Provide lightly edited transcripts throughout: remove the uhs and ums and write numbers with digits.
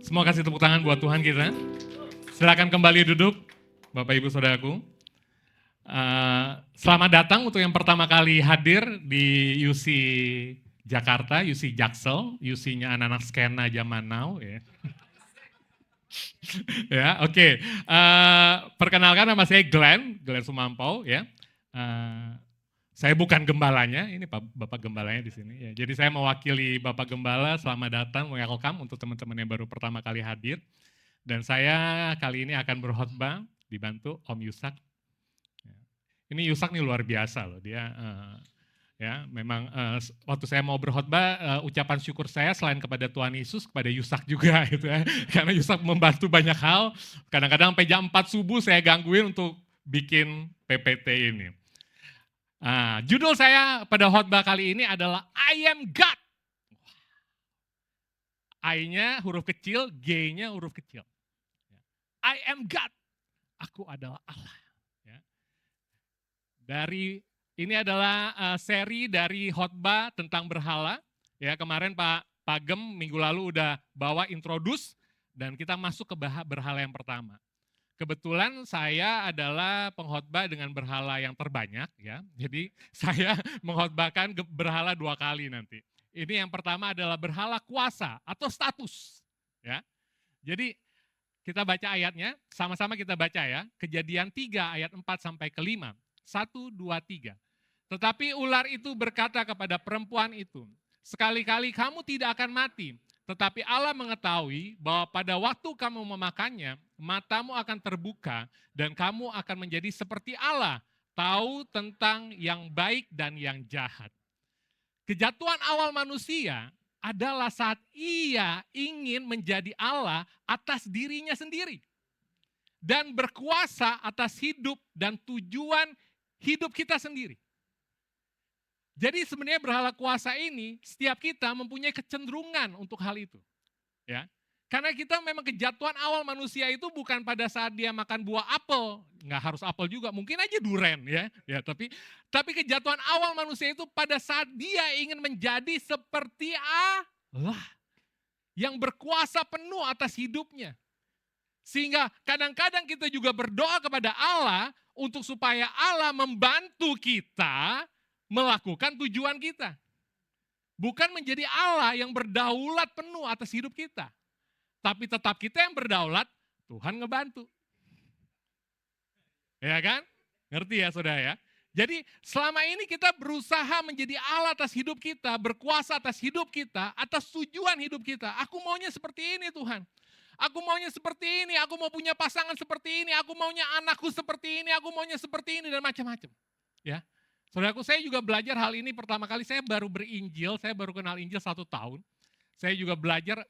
Semua kasih tepuk tangan buat Tuhan kita. Silakan kembali duduk, Bapak Ibu Saudaraku. Selamat datang untuk yang pertama kali hadir di UC Jakarta, UC Jaksel, UC-nya anak-anak skena zaman now. Ya, ya oke. Perkenalkan nama saya Glenn Sumampau. Ya. Saya bukan gembalanya, ini Bapak Gembalanya di sini. Ya. Jadi saya mewakili Bapak Gembala, selamat datang, welcome untuk teman-teman yang baru pertama kali hadir. Dan saya kali ini akan berkhotbah dibantu Om Yusak. Ini Yusak nih luar biasa loh, dia ya memang waktu saya mau berkhotbah ucapan syukur saya selain kepada Tuhan Yesus kepada Yusak juga gitu ya. Karena Yusak membantu banyak hal. Kadang-kadang sampai jam 4 subuh saya gangguin untuk bikin PPT ini. Judul saya pada khotbah kali ini adalah I am God. I-nya huruf kecil, G-nya huruf kecil. I am God. Aku adalah Allah. Ya. Ini adalah seri dari khotbah tentang berhala. Ya, kemarin Pak Pagem minggu lalu udah bawa introduce dan kita masuk ke berhala yang pertama. Kebetulan saya adalah pengkhotbah dengan berhala yang terbanyak ya. Jadi saya mengkhotbahkan berhala 2 kali nanti. Ini yang pertama adalah berhala kuasa atau status. Ya. Jadi kita baca ayatnya, sama-sama kita baca ya. Kejadian 3 ayat 4 sampai ke 5. 1, 2, 3. Tetapi ular itu berkata kepada perempuan itu, sekali-kali kamu tidak akan mati, tetapi Allah mengetahui bahwa pada waktu kamu memakannya, matamu akan terbuka dan kamu akan menjadi seperti Allah, tahu tentang yang baik dan yang jahat. Kejatuhan awal manusia adalah saat ia ingin menjadi Allah atas dirinya sendiri. Dan berkuasa atas hidup dan tujuan hidup kita sendiri. Jadi sebenarnya berhala kuasa ini, setiap kita mempunyai kecenderungan untuk hal itu. Ya. Karena kita memang kejatuhan awal manusia itu bukan pada saat dia makan buah apel, nggak harus apel juga, mungkin aja duren ya. Tapi kejatuhan awal manusia itu pada saat dia ingin menjadi seperti Allah yang berkuasa penuh atas hidupnya. Sehingga kadang-kadang kita juga berdoa kepada Allah untuk supaya Allah membantu kita melakukan tujuan kita. Bukan menjadi Allah yang berdaulat penuh atas hidup kita. Tapi tetap kita yang berdaulat, Tuhan ngebantu. Ya kan? Ngerti ya saudara ya? Jadi selama ini kita berusaha menjadi Allah atas hidup kita, berkuasa atas hidup kita, atas tujuan hidup kita. Aku maunya seperti ini Tuhan. Aku maunya seperti ini, aku mau punya pasangan seperti ini, aku maunya anakku seperti ini, aku maunya seperti ini, dan macam-macam. Ya, saudaraku, saya juga belajar hal ini pertama kali, saya baru berinjil, saya baru kenal Injil 1 tahun. Saya juga belajar,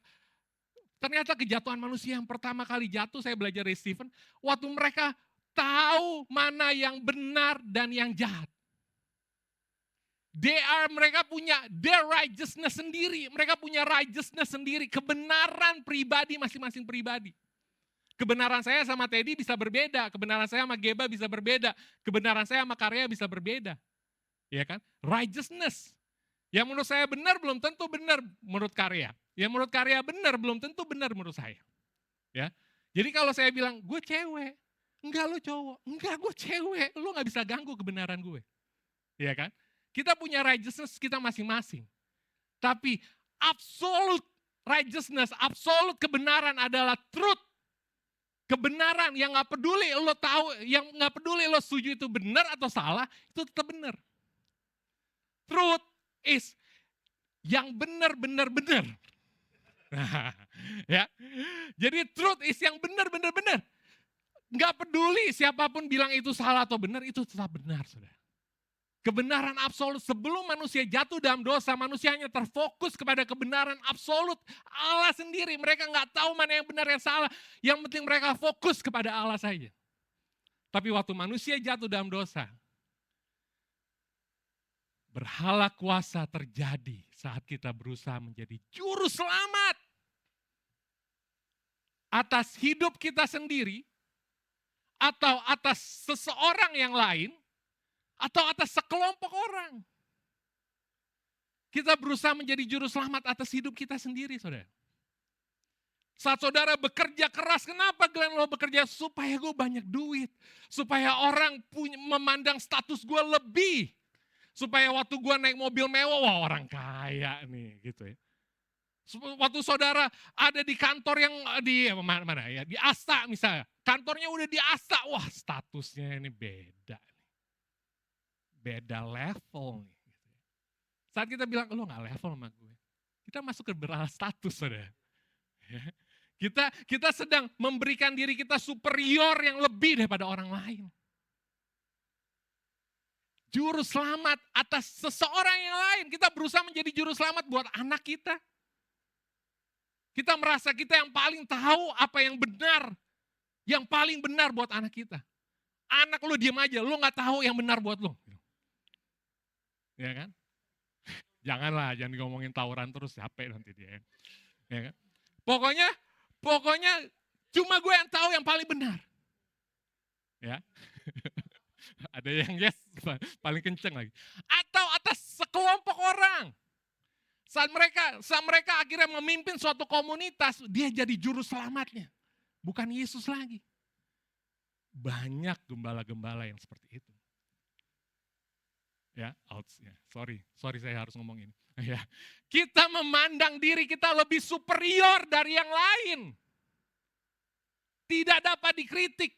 ternyata kejatuhan manusia yang pertama kali jatuh, saya belajar dari Stephen, waktu mereka tahu mana yang benar dan yang jahat. Mereka punya their righteousness sendiri, mereka punya righteousness sendiri, kebenaran pribadi masing-masing pribadi. Kebenaran saya sama Teddy bisa berbeda, kebenaran saya sama Geba bisa berbeda, kebenaran saya sama Karya bisa berbeda. Ya kan? Righteousness. Yang menurut saya benar belum tentu benar menurut Karya. Yang menurut Karya benar belum tentu benar menurut saya. Ya. Jadi kalau saya bilang, gue cewek, enggak lo cowok, enggak gue cewek, lo gak bisa ganggu kebenaran gue. Ya kan? Kita punya righteousness kita masing-masing. Tapi absolute righteousness, absolute kebenaran adalah truth. Kebenaran yang gak peduli lo tahu, yang gak peduli lo setuju itu benar atau salah, itu tetap benar. Truth is yang benar-benar-benar. Ya. Jadi truth is yang benar-benar-benar. Gak peduli siapapun bilang itu salah atau benar, itu tetap benar, saudara. Kebenaran absolut. Sebelum manusia jatuh dalam dosa, manusia hanya terfokus kepada kebenaran absolut. Allah sendiri, mereka gak tahu mana yang benar yang salah. Yang penting mereka fokus kepada Allah saja. Tapi waktu manusia jatuh dalam dosa, berhala kuasa terjadi saat kita berusaha menjadi juru selamat atas hidup kita sendiri, atau atas seseorang yang lain, atau atas sekelompok orang. Kita berusaha menjadi juru selamat atas hidup kita sendiri, saudara. Saat saudara bekerja keras, kenapa Glenn lo bekerja? Supaya gue banyak duit. Supaya orang memandang status gue lebih. Supaya waktu gue naik mobil mewah, wah orang kaya nih gitu ya. Waktu saudara ada di kantor yang di mana ya, di Asta misalnya. Kantornya udah di Asta, wah statusnya ini beda. Beda level nih. Saat kita bilang, lo gak level sama gue. Kita masuk ke berala status saudara. Kita sedang memberikan diri kita superior yang lebih daripada orang lain. Juru selamat atas seseorang yang lain. Kita berusaha menjadi juru selamat buat anak kita. Kita merasa kita yang paling tahu apa yang benar. Yang paling benar buat anak kita. Anak lu diem aja, lu gak tahu yang benar buat lu. Ya kan? Janganlah, jangan ngomongin tawuran terus, capek nanti dia. Ya kan? Pokoknya cuma gue yang tahu yang paling benar. Ya. Ada yang yes, paling kenceng lagi. Atau atas sekelompok orang. Saat mereka akhirnya memimpin suatu komunitas, dia jadi juru selamatnya. Bukan Yesus lagi. Banyak gembala-gembala yang seperti itu. Ya, sorry saya harus ngomong ini. Ya, kita memandang diri kita lebih superior dari yang lain. Tidak dapat dikritik.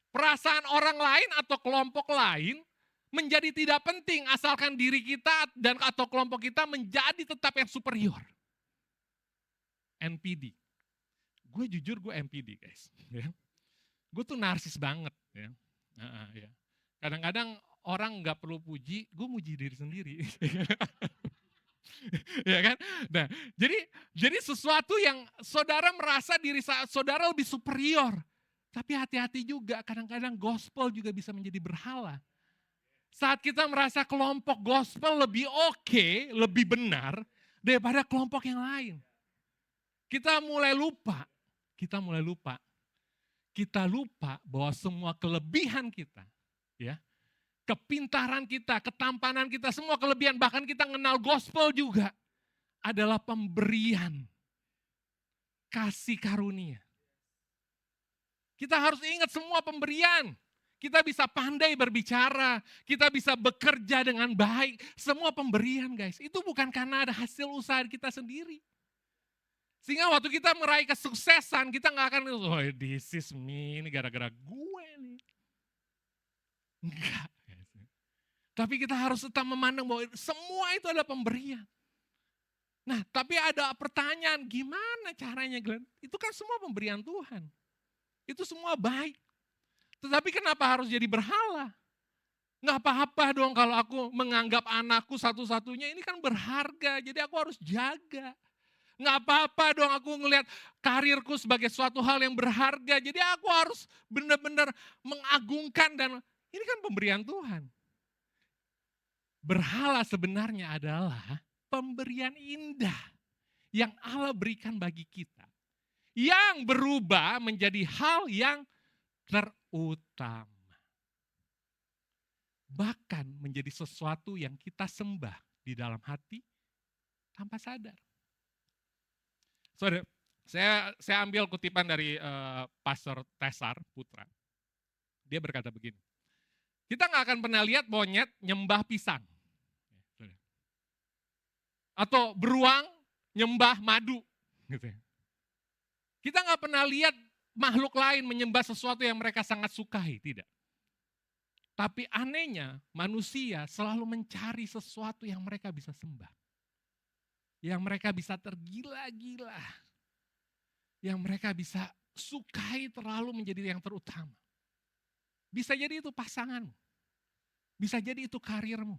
Perasaan orang lain atau kelompok lain menjadi tidak penting asalkan diri kita dan atau kelompok kita menjadi tetap yang superior. NPD. Gue jujur gue NPD guys. Ya. Gue tuh narsis banget. Ya. Ya. Kadang-kadang orang nggak perlu puji, gue muji diri sendiri. Ya kan? Nah, jadi sesuatu yang saudara merasa diri saudara lebih superior. Tapi hati-hati juga, kadang-kadang gospel juga bisa menjadi berhala. Saat kita merasa kelompok gospel lebih oke, lebih benar daripada kelompok yang lain. Kita mulai lupa bahwa semua kelebihan kita, ya, kepintaran kita, ketampanan kita, semua kelebihan, bahkan kita kenal gospel juga adalah pemberian kasih karunia. Kita harus ingat semua pemberian. Kita bisa pandai berbicara, kita bisa bekerja dengan baik. Semua pemberian guys, itu bukan karena ada hasil usaha kita sendiri. Sehingga waktu kita meraih kesuksesan, kita gak akan, oh this is me, ini gara-gara gue nih. Enggak. Tapi kita harus tetap memandang bahwa semua itu adalah pemberian. Nah, tapi ada pertanyaan, gimana caranya Glenn? Itu kan semua pemberian Tuhan. Itu semua baik. Tetapi kenapa harus jadi berhala? Nggak apa-apa dong kalau aku menganggap anakku satu-satunya, ini kan berharga, jadi aku harus jaga. Nggak apa-apa dong aku ngelihat karirku sebagai suatu hal yang berharga, jadi aku harus benar-benar mengagungkan dan ini kan pemberian Tuhan. Berhala sebenarnya adalah pemberian indah yang Allah berikan bagi kita. Yang berubah menjadi hal yang terutama. Bahkan menjadi sesuatu yang kita sembah di dalam hati tanpa sadar. Saudara, saya ambil kutipan dari Pastor Tesar Putra. Dia berkata begini, kita gak akan pernah lihat monyet nyembah pisang. Atau beruang nyembah madu. Gitu ya. Kita gak pernah lihat makhluk lain menyembah sesuatu yang mereka sangat sukai, tidak. Tapi anehnya manusia selalu mencari sesuatu yang mereka bisa sembah. Yang mereka bisa tergila-gila. Yang mereka bisa sukai terlalu menjadi yang terutama. Bisa jadi itu pasanganmu. Bisa jadi itu karirmu.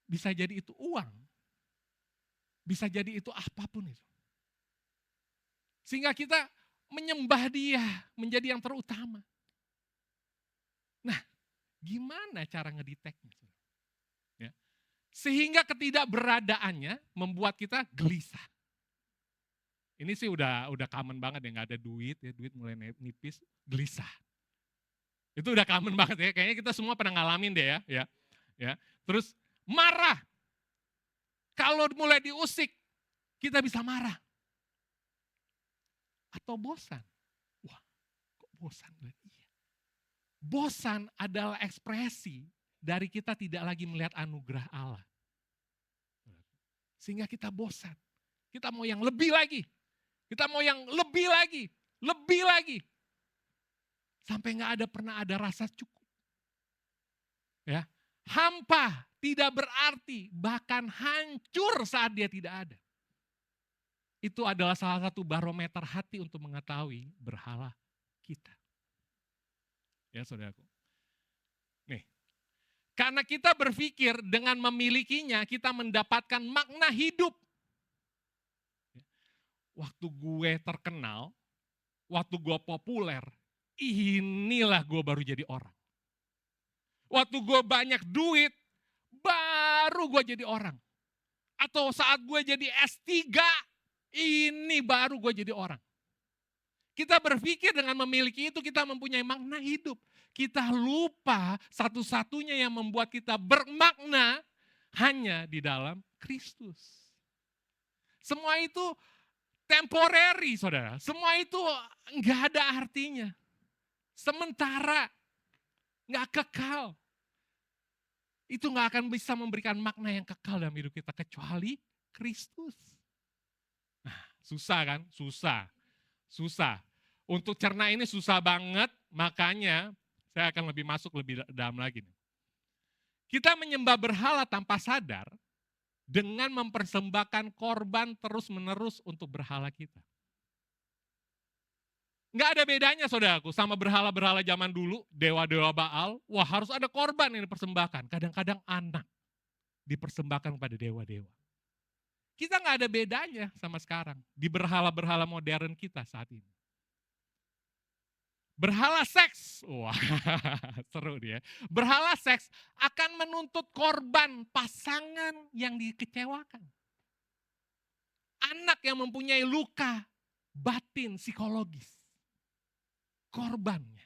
Bisa jadi itu uang. Bisa jadi itu apapun itu. Sehingga kita menyembah dia menjadi yang terutama. Nah, gimana cara ngedeteknya? Ya. Sehingga ketidakberadaannya membuat kita gelisah. Ini sih udah common banget ya, gak ada duit ya, duit mulai nipis, gelisah. Itu udah common banget ya, kayaknya kita semua pernah ngalamin deh ya. Terus marah. Kalau mulai diusik, kita bisa marah. atau bosan? Wah, kok bosan? Iya. Bosan adalah ekspresi dari kita tidak lagi melihat anugerah Allah. Sehingga kita bosan. Kita mau yang lebih lagi. Kita mau yang lebih lagi. Lebih lagi. Sampai pernah ada rasa cukup. Ya, hampa tidak berarti, bahkan hancur saat dia tidak ada. Itu adalah salah satu barometer hati untuk mengetahui berhala kita. Ya saudaraku. Nih, karena kita berpikir dengan memilikinya kita mendapatkan makna hidup. Waktu gue terkenal, waktu gue populer, inilah gue baru jadi orang. Waktu gue banyak duit, baru gue jadi orang. Atau saat gue jadi S3, ini baru gue jadi orang. Kita berpikir dengan memiliki itu kita mempunyai makna hidup. Kita lupa satu-satunya yang membuat kita bermakna hanya di dalam Kristus. Semua itu temporary, saudara. Semua itu nggak ada artinya. Sementara, nggak kekal. Itu nggak akan bisa memberikan makna yang kekal dalam hidup kita kecuali Kristus. Nah, susah kan? Susah. Untuk cerna ini susah banget, makanya saya akan masuk lebih dalam lagi. Kita menyembah berhala tanpa sadar dengan mempersembahkan korban terus-menerus untuk berhala kita. Nggak ada bedanya saudaraku sama berhala-berhala zaman dulu, dewa-dewa Baal, wah harus ada korban yang dipersembahkan. Kadang-kadang anak dipersembahkan kepada dewa-dewa. Kita nggak ada bedanya sama sekarang di berhala-berhala modern kita saat ini. Berhala seks, wah seru dia. Berhala seks akan menuntut korban pasangan yang dikecewakan. Anak yang mempunyai luka batin psikologis. Korbannya.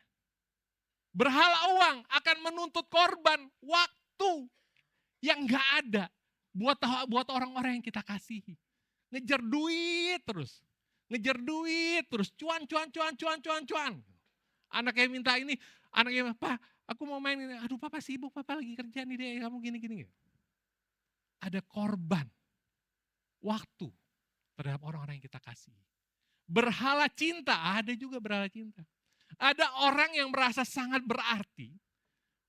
Berhala uang akan menuntut korban waktu yang gak ada buat orang-orang yang kita kasihi. Ngejar duit terus. Cuan. Anaknya minta ini, anaknya, Pak, aku mau main ini. Aduh, Papa sibuk, Papa lagi kerja nih deh, kamu gini. Ada korban waktu terhadap orang-orang yang kita kasihi. Berhala cinta, ada juga berhala cinta. Ada orang yang merasa sangat berarti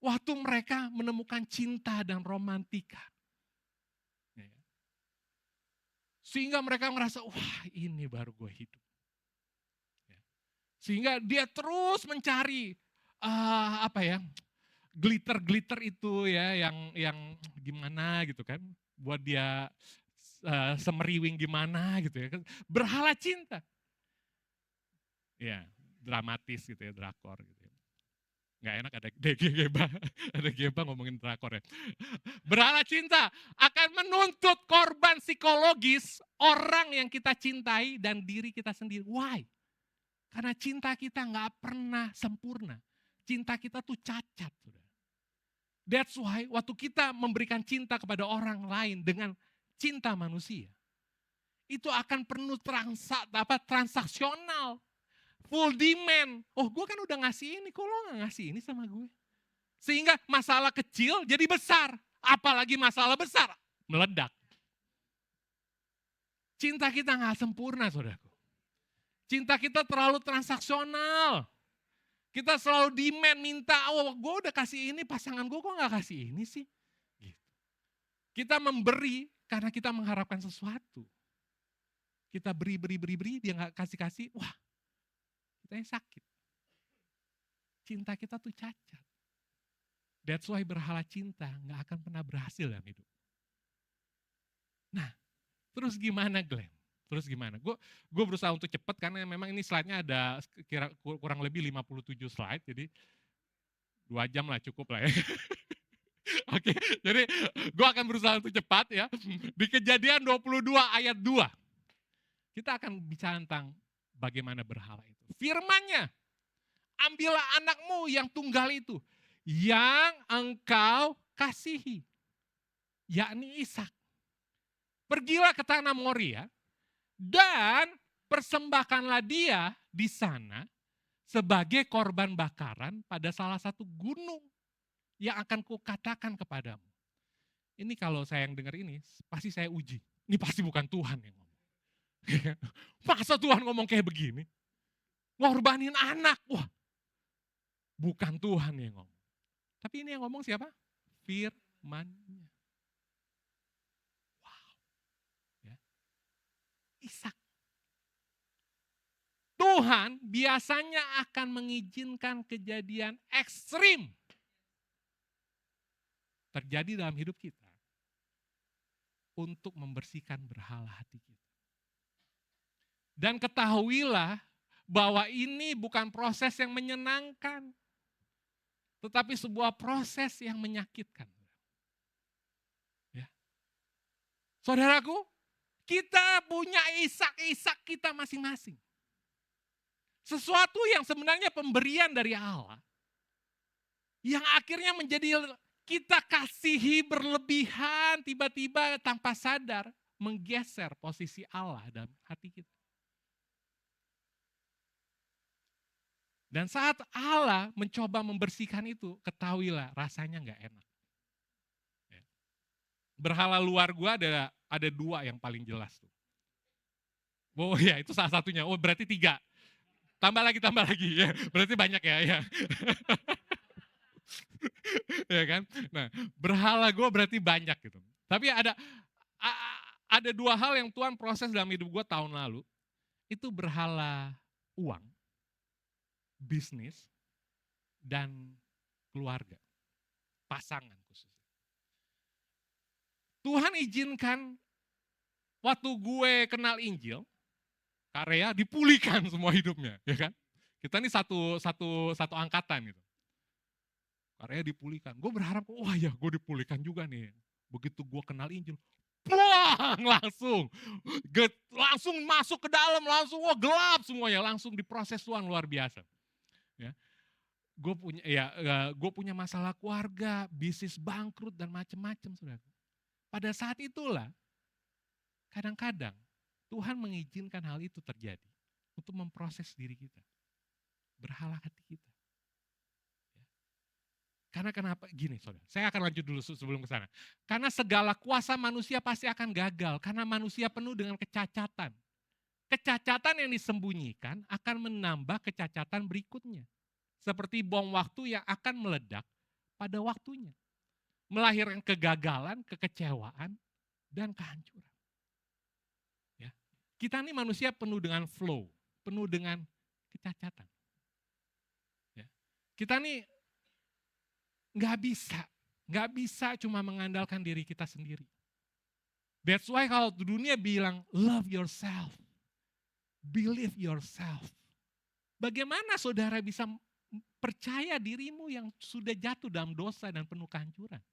waktu mereka menemukan cinta dan romantika. Sehingga mereka merasa, wah ini baru gue hidup. Sehingga dia terus mencari glitter itu ya yang gimana gitu kan. Buat dia semeriwing gimana gitu ya. Berhala cinta. Ya, dramatis gitu ya, drakor gitu ya. Nggak enak ada geba ngomongin drakor ya. Berhala cinta akan menuntut korban psikologis orang yang kita cintai dan diri kita sendiri. Why? Karena cinta kita nggak pernah sempurna. Cinta kita tuh cacat. That's why waktu kita memberikan cinta kepada orang lain dengan cinta manusia, itu akan penuh transaksional. Full demand. Oh gue kan udah ngasih ini, kok lo gak ngasih ini sama gue? Sehingga masalah kecil jadi besar. Apalagi masalah besar, meledak. Cinta kita gak sempurna saudaraku. Cinta kita terlalu transaksional. Kita selalu demand, minta, oh gue udah kasih ini, pasangan gue kok gak kasih ini sih? Gitu. Kita memberi karena kita mengharapkan sesuatu. Kita beri, dia gak kasih, wah. Kita yang sakit. Cinta kita tuh cacat. That's why berhala cinta gak akan pernah berhasil dalam hidup. Nah, terus gimana Glenn? Terus gimana? Gue berusaha untuk cepat karena memang ini slide-nya ada kurang lebih 57 slide, jadi 2 jam lah cukup lah ya. Oke, jadi gue akan berusaha untuk cepat ya. Di Kejadian 22 ayat 2, kita akan bicara tentang bagaimana berhala itu. Firman-Nya, ambillah anakmu yang tunggal itu, yang engkau kasihi, yakni Ishak. Pergilah ke tanah Moria, dan persembahkanlah dia di sana sebagai korban bakaran pada salah satu gunung yang akan kukatakan kepadamu. Ini kalau saya yang dengar ini, pasti saya uji. Ini pasti bukan Tuhan yang ngomong. Masa Tuhan ngomong kayak begini? Ngorbanin anak, wah bukan Tuhan yang ngomong. Tapi ini yang ngomong siapa? Firman-Nya. Wow. Ya. Ishak. Tuhan biasanya akan mengizinkan kejadian ekstrim terjadi dalam hidup kita untuk membersihkan berhala hati kita. Dan ketahuilah bahwa ini bukan proses yang menyenangkan, tetapi sebuah proses yang menyakitkan. Ya. Saudaraku, kita punya Ishak kita masing-masing. Sesuatu yang sebenarnya pemberian dari Allah, yang akhirnya menjadi kita kasihi berlebihan, tiba-tiba tanpa sadar menggeser posisi Allah dalam hati kita. Dan saat Allah mencoba membersihkan itu, ketahuilah rasanya nggak enak. Berhala luar gua ada 2 yang paling jelas tuh. Oh ya, itu salah satunya. Oh berarti 3. Tambah lagi ya. Berarti banyak ya. Ya kan? Nah, berhala gue berarti banyak gitu. Tapi ada 2 hal yang Tuhan proses dalam hidup gue tahun lalu. Itu berhala uang, bisnis, dan keluarga. Pasangan khususnya. Tuhan izinkan waktu gue kenal Injil, Karya dipulihkan semua hidupnya, ya kan? Kita ini satu angkatan gitu. Karya dipulihkan. Gue berharap, wah ya gue dipulihkan juga nih. Begitu gue kenal Injil, pulang langsung masuk ke dalam, langsung wah gelap semuanya, langsung diproses Tuhan luar biasa. Ya. Gue punya masalah keluarga, bisnis bangkrut dan macam-macam, saudara. Pada saat itulah, kadang-kadang Tuhan mengizinkan hal itu terjadi untuk memproses diri kita, berhala hati kita. Karena kenapa? Gini saudara, saya akan lanjut dulu sebelum ke sana. Karena segala kuasa manusia pasti akan gagal, karena manusia penuh dengan kecacatan. Kecacatan yang disembunyikan akan menambah kecacatan berikutnya. Seperti bom waktu yang akan meledak pada waktunya. Melahirkan kegagalan, kekecewaan, dan kehancuran. Ya. Kita ini manusia penuh dengan flow, penuh dengan kecacatan. Ya. Kita ini nggak bisa cuma mengandalkan diri kita sendiri. That's why kalau dunia bilang love yourself, believe yourself. Bagaimana saudara bisa percaya dirimu yang sudah jatuh dalam dosa dan penuh kehancuran?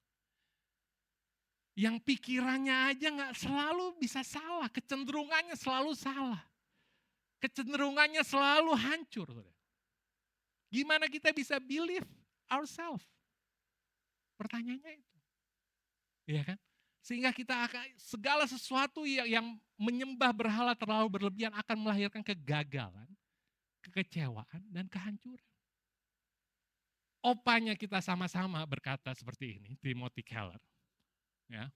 Yang pikirannya aja nggak selalu bisa salah, kecenderungannya selalu salah. Kecenderungannya selalu hancur. Gimana kita bisa believe ourselves? Pertanyaannya itu. Iya kan? Sehingga kita akan, segala sesuatu yang menyembah berhala terlalu berlebihan akan melahirkan kegagalan, kekecewaan, dan kehancuran. Opanya kita sama-sama berkata seperti ini, Timothy Keller. Ya.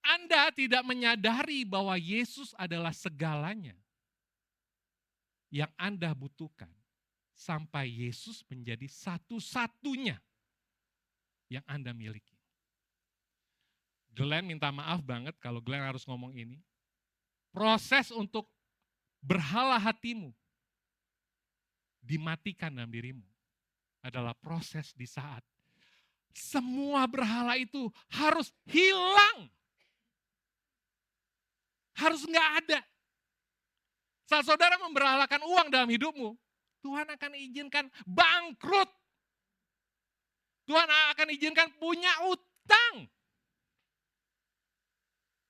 Anda tidak menyadari bahwa Yesus adalah segalanya yang Anda butuhkan sampai Yesus menjadi satu-satunya yang Anda miliki. Glenn minta maaf banget kalau Glenn harus ngomong ini. Proses untuk berhala hatimu dimatikan dalam dirimu adalah proses di saat semua berhala itu harus hilang. Harus nggak ada. Saat saudara memberhalakan uang dalam hidupmu, Tuhan akan izinkan bangkrut. Tuhan akan izinkan punya utang.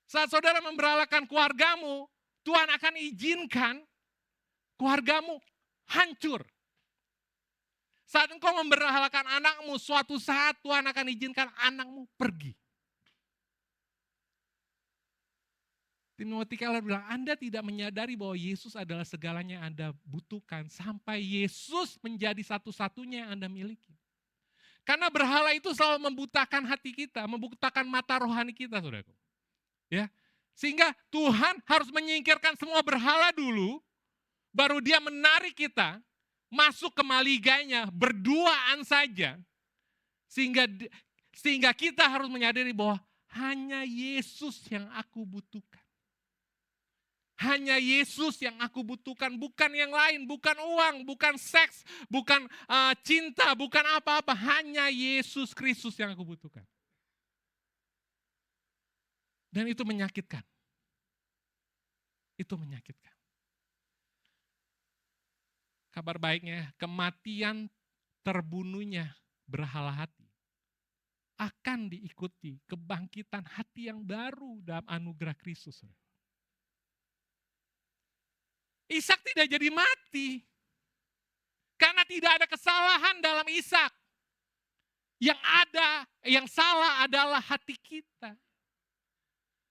Saat saudara memberhalakan keluargamu, Tuhan akan izinkan keluargamu hancur. Saat engkau memberhalakan anakmu, suatu saat Tuhan akan izinkan anakmu pergi. Timothy Keller bilang, Anda tidak menyadari bahwa Yesus adalah segalanya yang Anda butuhkan sampai Yesus menjadi satu-satunya yang Anda miliki. Karena berhala itu selalu membutakan hati kita, membutakan mata rohani kita, saudaraku. Ya, sehingga Tuhan harus menyingkirkan semua berhala dulu, baru dia menarik kita masuk ke maliganya berduaan saja. Sehingga kita harus menyadari bahwa hanya Yesus yang aku butuhkan. Hanya Yesus yang aku butuhkan, bukan yang lain, bukan uang, bukan seks, bukan cinta, bukan apa-apa. Hanya Yesus Kristus yang aku butuhkan. Dan itu menyakitkan. Itu menyakitkan. Kabar baiknya, kematian terbunuhnya berhala hati akan diikuti kebangkitan hati yang baru dalam anugerah Kristus. Ishak tidak jadi mati. Karena tidak ada kesalahan dalam Ishak. Yang ada, yang salah adalah hati kita.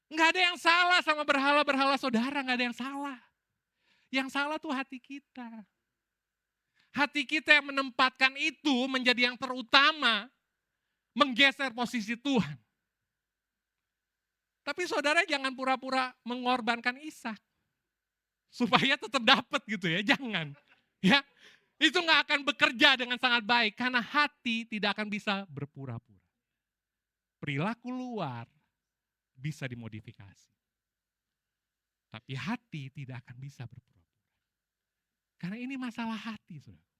Nggak ada yang salah sama berhala-berhala saudara, nggak ada yang salah. Yang salah tuh hati kita. Hati kita yang menempatkan itu menjadi yang terutama, menggeser posisi Tuhan. Tapi saudara jangan pura-pura mengorbankan Ishak. Supaya tetap dapat gitu ya, jangan. Ya, itu nggak akan bekerja dengan sangat baik karena hati tidak akan bisa berpura-pura. Perilaku luar bisa dimodifikasi. Tapi hati tidak akan bisa berpura-pura. Karena ini masalah hati, saudara.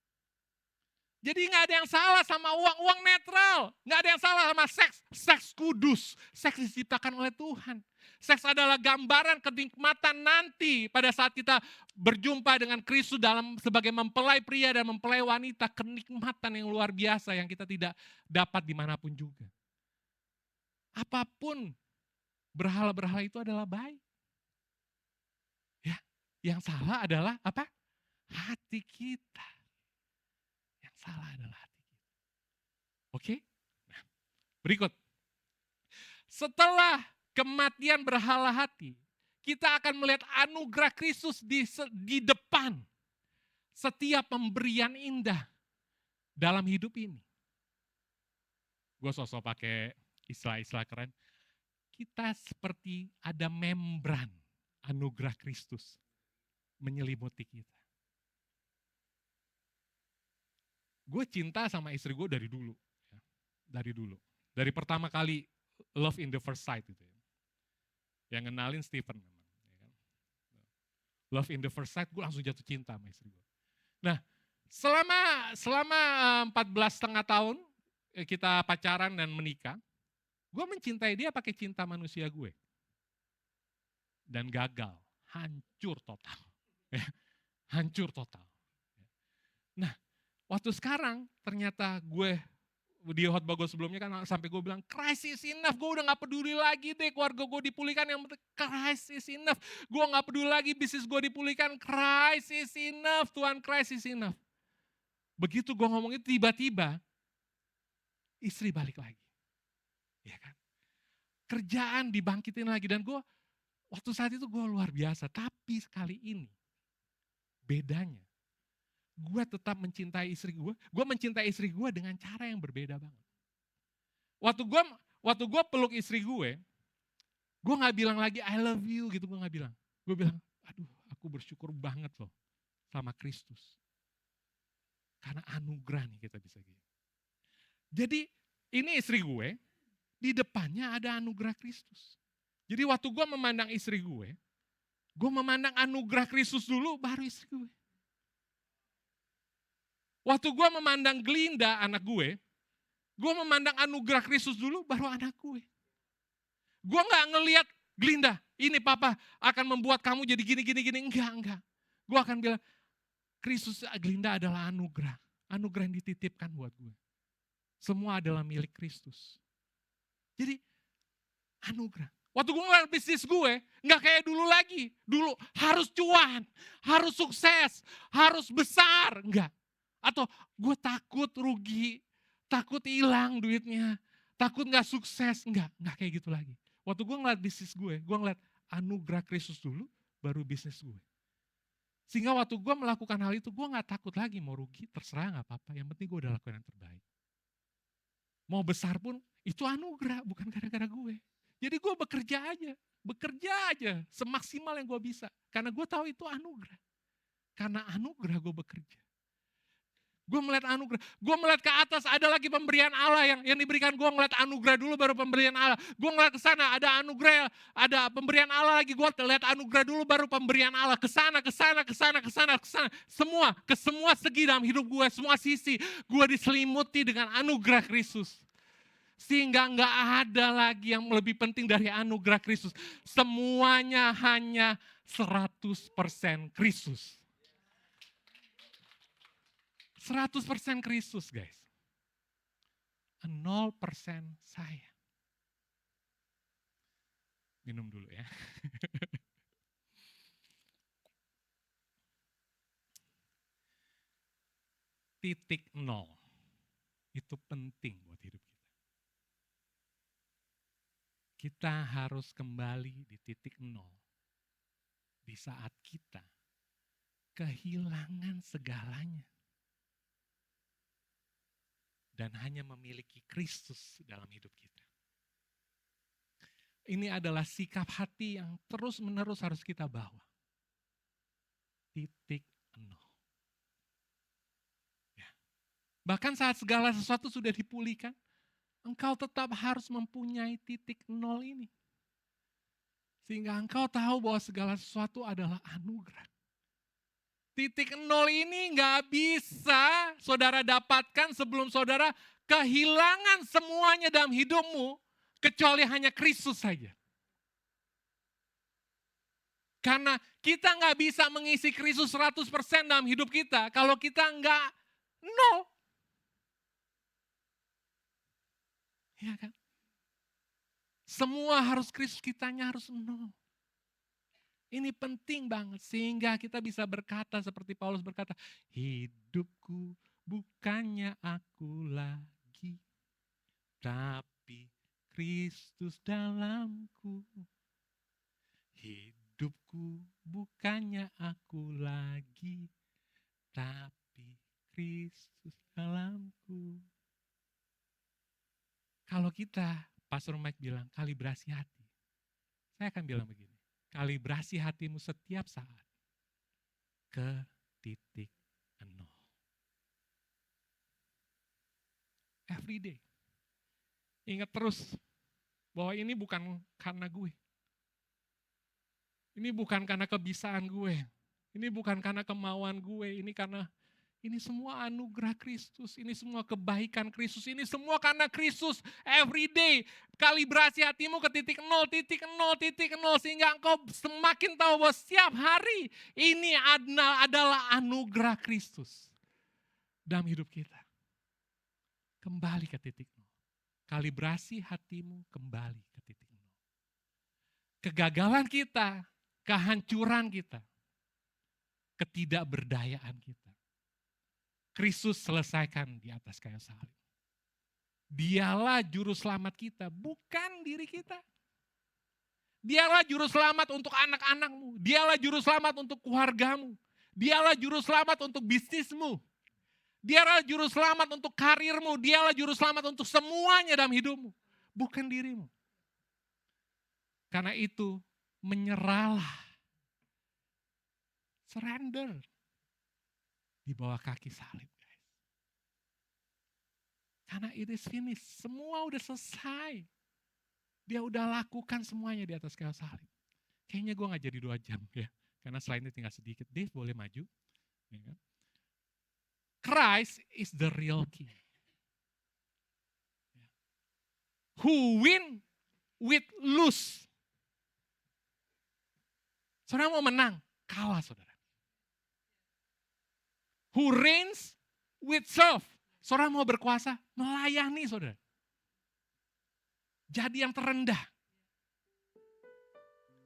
Jadi nggak ada yang salah sama uang netral. Nggak ada yang salah sama seks. Seks kudus. Seks diciptakan oleh Tuhan. Seks adalah gambaran kenikmatan nanti pada saat kita berjumpa dengan Kristus dalam sebagai mempelai pria dan mempelai wanita. Kenikmatan yang luar biasa yang kita tidak dapat dimanapun juga. Apapun berhala-berhala itu adalah baik. Ya, yang salah adalah apa? Hati kita. Salah adalah hati kita. Oke? Nah, berikut. Setelah kematian berhala hati, kita akan melihat anugerah Kristus di depan setiap pemberian indah dalam hidup ini. Gue sosok pakai istilah-istilah keren. Kita seperti ada membran anugerah Kristus menyelimuti kita. Gue cinta sama istri gue dari dulu. Dari dulu. Dari pertama kali love in the first sight. Gitu ya. Yang kenalin Stephen. Ya kan? Love in the first sight, gue langsung jatuh cinta sama istri gue. Nah, selama 14,5 tahun kita pacaran dan menikah, gue mencintai dia pakai cinta manusia gue. Dan gagal. Hancur total. Hancur total. Nah, waktu sekarang ternyata gue di khotbah gue sebelumnya kan sampai gue bilang Christ is enough, gue udah gak peduli lagi deh keluarga gue dipulihkan, yang penting Christ is enough. Gue gak peduli lagi bisnis gue dipulihkan, Christ is enough, Tuhan Christ is enough. Begitu gue ngomong itu tiba-tiba istri balik lagi. Ya kan? Kerjaan dibangkitin lagi dan gue waktu saat itu gue luar biasa, tapi sekali ini bedanya. Gue tetap mencintai istri gue mencintai istri gue dengan cara yang berbeda banget. Waktu gue peluk istri gue gak bilang lagi I love you gitu, gue gak bilang. Gue bilang, aduh aku bersyukur banget loh sama Kristus. Karena anugerah nih kita bisa gitu. Jadi ini istri gue, di depannya ada anugerah Kristus. Jadi waktu gue memandang istri gue memandang anugerah Kristus dulu baru istri gue. Waktu gue memandang Glinda, anak gue memandang anugerah Kristus dulu, baru anak gue. Gue gak ngelihat Glinda, ini papa akan membuat kamu jadi gini. Enggak. Gue akan bilang, Kristus Glinda adalah anugerah. Anugerah yang dititipkan buat gue. Semua adalah milik Kristus. Jadi, anugerah. Waktu gue ngeliat bisnis gue, gak kayak dulu lagi. Dulu harus cuan, harus sukses, harus besar. Enggak. Atau gue takut rugi, takut hilang duitnya, takut gak sukses. Enggak kayak gitu lagi. Waktu gue ngeliat bisnis gue ngeliat anugerah Kristus dulu, baru bisnis gue. Sehingga waktu gue melakukan hal itu, gue gak takut lagi mau rugi, terserah gak apa-apa. Yang penting gue udah lakukan yang terbaik. Mau besar pun, itu anugerah, bukan gara-gara gue. Jadi gue bekerja aja semaksimal yang gue bisa. Karena gue tahu itu anugerah. Karena anugerah gue bekerja. Gue melihat anugerah, gue melihat ke atas ada lagi pemberian Allah yang diberikan. Gue ngeliat anugerah dulu baru pemberian Allah. Gue ngeliat ke sana ada anugerah, ada pemberian Allah lagi. Gue lihat anugerah dulu baru pemberian Allah. Ke sana. Semua, ke semua segi dalam hidup gue, semua sisi. Gue diselimuti dengan anugerah Kristus. Sehingga nggak ada lagi yang lebih penting dari anugerah Kristus. Semuanya hanya 100% Kristus. 100% Kristus guys. 0% saya. Minum dulu ya. Titik nol. Itu penting buat hidup kita. Kita harus kembali di titik nol. Di saat kita kehilangan segalanya. Dan hanya memiliki Kristus dalam hidup kita. Ini adalah sikap hati yang terus-menerus harus kita bawa. Titik nol. Ya. Bahkan saat segala sesuatu sudah dipulihkan, engkau tetap harus mempunyai titik nol ini. Sehingga engkau tahu bahwa segala sesuatu adalah anugerah. Titik nol ini gak bisa saudara dapatkan sebelum saudara kehilangan semuanya dalam hidupmu, kecuali hanya Kristus saja. Karena kita gak bisa mengisi Kristus 100% dalam hidup kita kalau kita gak nol. Ya kan? Semua harus Kristus, kitanya harus nol. Ini penting banget sehingga kita bisa berkata seperti Paulus berkata, hidupku bukannya aku lagi, tapi Kristus dalamku. Hidupku bukannya aku lagi, tapi Kristus dalamku. Kalau kita, Pastor Mike bilang kalibrasi hati, saya akan bilang begini. Kalibrasi hatimu setiap saat ke titik nol. Every day. Ingat terus bahwa ini bukan karena gue. Ini bukan karena kebisaan gue. Ini bukan karena kemauan gue. Ini semua anugerah Kristus. Ini semua kebaikan Kristus. Ini semua karena Kristus. Every day. Kalibrasi hatimu ke titik nol. Sehingga engkau semakin tahu bahwa setiap hari ini adalah anugerah Kristus. Dalam hidup kita. Kembali ke titik nol. Kalibrasi hatimu kembali ke titik nol. Kegagalan kita. Kehancuran kita. Ketidakberdayaan kita. Kristus selesaikan di atas kayu salib. Dialah juru selamat kita, bukan diri kita. Dialah juru selamat untuk anak-anakmu. Dialah juru selamat untuk keluargamu. Dialah juru selamat untuk bisnismu. Dialah juru selamat untuk karirmu. Dialah juru selamat untuk semuanya dalam hidupmu. Bukan dirimu. Karena itu menyerahlah. Surrender. Di bawah kaki salib, guys. Karena it is finished. Semua udah selesai. Dia udah lakukan semuanya di atas kayu salib. Kayaknya gue gak jadi 2 jam ya. Karena slide-nya tinggal sedikit. Dave boleh maju. Ya kan? Christ is the real king. Who win with lose. Saudara mau menang, kalah saudara. Who reigns with serve. Saudara mau berkuasa, melayani saudara. Jadi yang terendah.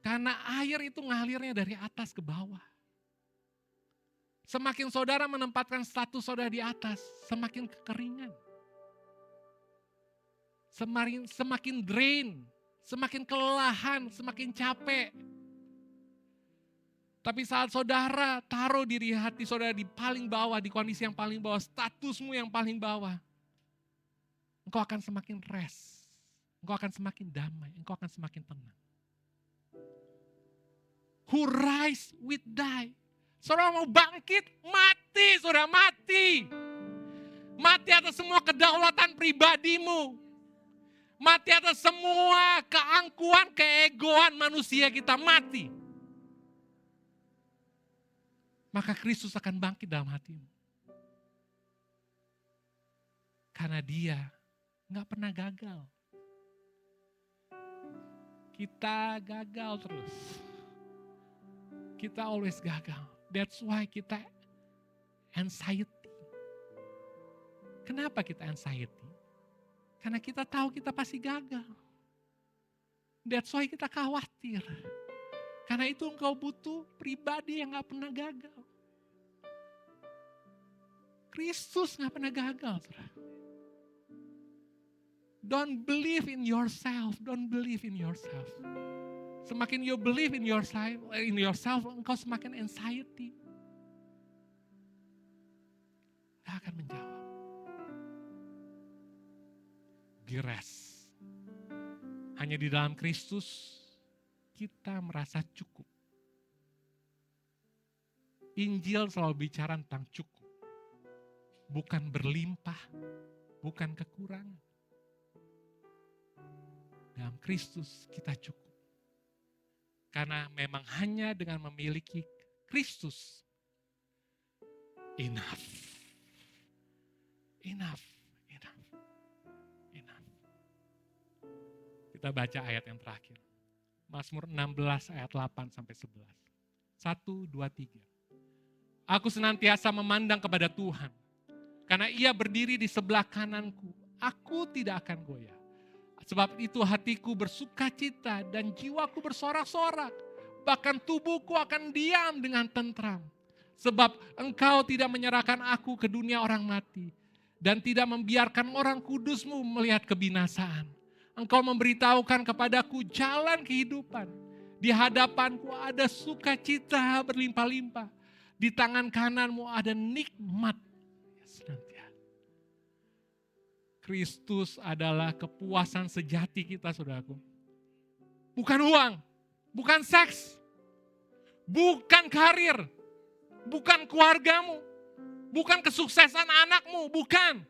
Karena air itu ngalirnya dari atas ke bawah. Semakin saudara menempatkan status saudara di atas, semakin kekeringan. Semakin drain, semakin kelelahan, semakin capek. Tapi saat saudara taruh diri hati saudara di paling bawah, di kondisi yang paling bawah, statusmu yang paling bawah, engkau akan semakin rest, engkau akan semakin damai, engkau akan semakin tenang. Who rise with die. Saudara mau bangkit, mati, saudara mati. Mati atas semua kedaulatan pribadimu. Mati atas semua keangkuhan, keegoan manusia kita, mati. Maka Kristus akan bangkit dalam hatimu. Karena dia gak pernah gagal. Kita gagal terus. Kita always gagal. That's why kita anxiety. Kenapa kita anxiety? Karena kita tahu kita pasti gagal. That's why kita khawatir. Karena itu engkau butuh pribadi yang gak pernah gagal. Kristus gak pernah gagal. Don't believe in yourself. Don't believe in yourself. Semakin you believe in yourself, engkau semakin anxiety. Gak akan menjawab. Be rest. Hanya di dalam Kristus kita merasa cukup. Injil selalu bicara tentang cukup. Bukan berlimpah, bukan kekurangan. Dalam Kristus kita cukup. Karena memang hanya dengan memiliki Kristus, enough. Kita baca ayat yang terakhir. Mazmur 16 ayat 8 sampai 11. 1, 2, 3. Aku senantiasa memandang kepada Tuhan. Karena ia berdiri di sebelah kananku. Aku tidak akan goyah. Sebab itu hatiku bersukacita dan jiwaku bersorak-sorak. Bahkan tubuhku akan diam dengan tentram. Sebab engkau tidak menyerahkan aku ke dunia orang mati. Dan tidak membiarkan orang kudusmu melihat kebinasaan. Engkau memberitahukan kepadaku jalan kehidupan. Di hadapanku ada sukacita berlimpah-limpah. Di tangan kananmu ada nikmat. Kristus adalah kepuasan sejati kita, saudaraku. Bukan uang, bukan seks, bukan karir, bukan keluargamu, bukan kesuksesan anakmu, bukan.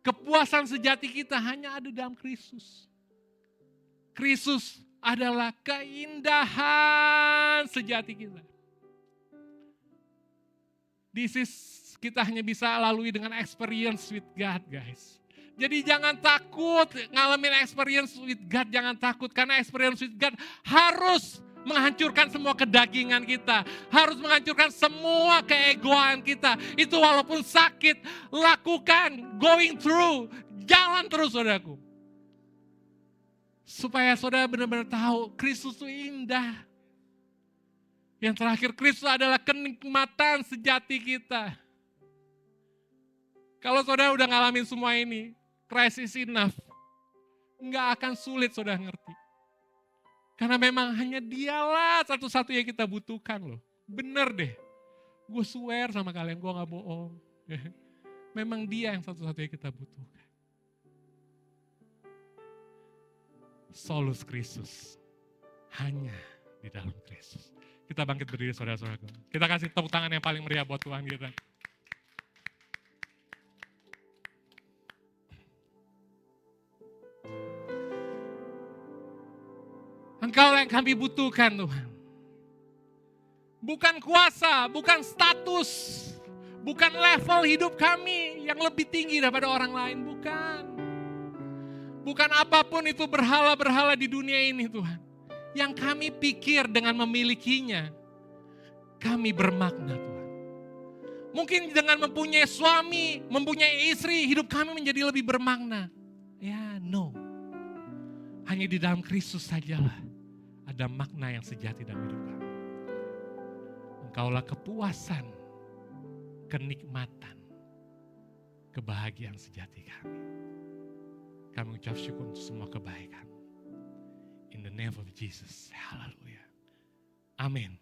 Kepuasan sejati kita hanya ada dalam Kristus. Kristus adalah keindahan sejati kita. Kita hanya bisa lalui dengan experience with God, guys. Jadi jangan takut ngalamin experience with God, jangan takut. Karena experience with God harus menghancurkan semua kedagingan kita. Harus menghancurkan semua keegoan kita. Itu walaupun sakit, lakukan, going through. Jalan terus, saudaraku. Supaya saudara benar-benar tahu Kristus itu indah. Yang terakhir, Kristus adalah kenikmatan sejati kita. Kalau saudara udah ngalamin semua ini, Christ is enough. Nggak akan sulit saudara ngerti. Karena memang hanya dialah satu-satunya yang kita butuhkan loh. Bener deh. Gue swear sama kalian, gue gak bohong. Memang dia yang satu-satunya kita butuhkan. Solus Kristus. Hanya di dalam Kristus. Kita bangkit berdiri saudara-saudara. Kita kasih tepuk tangan yang paling meriah buat Tuhan kita. Engkau yang kami butuhkan Tuhan. Bukan kuasa, bukan status, bukan level hidup kami yang lebih tinggi daripada orang lain, bukan. Bukan apapun itu berhala-berhala di dunia ini Tuhan. Yang kami pikir dengan memilikinya, kami bermakna Tuhan. Mungkin dengan mempunyai suami, mempunyai istri, hidup kami menjadi lebih bermakna. Ya, no. Hanya di dalam Kristus sajalah ada makna yang sejati dalam hidup kami. Engkaulah kepuasan, kenikmatan, kebahagiaan sejati kami. Kami mengucap syukur untuk semua kebaikan. In the name of Jesus. Hallelujah. Amin.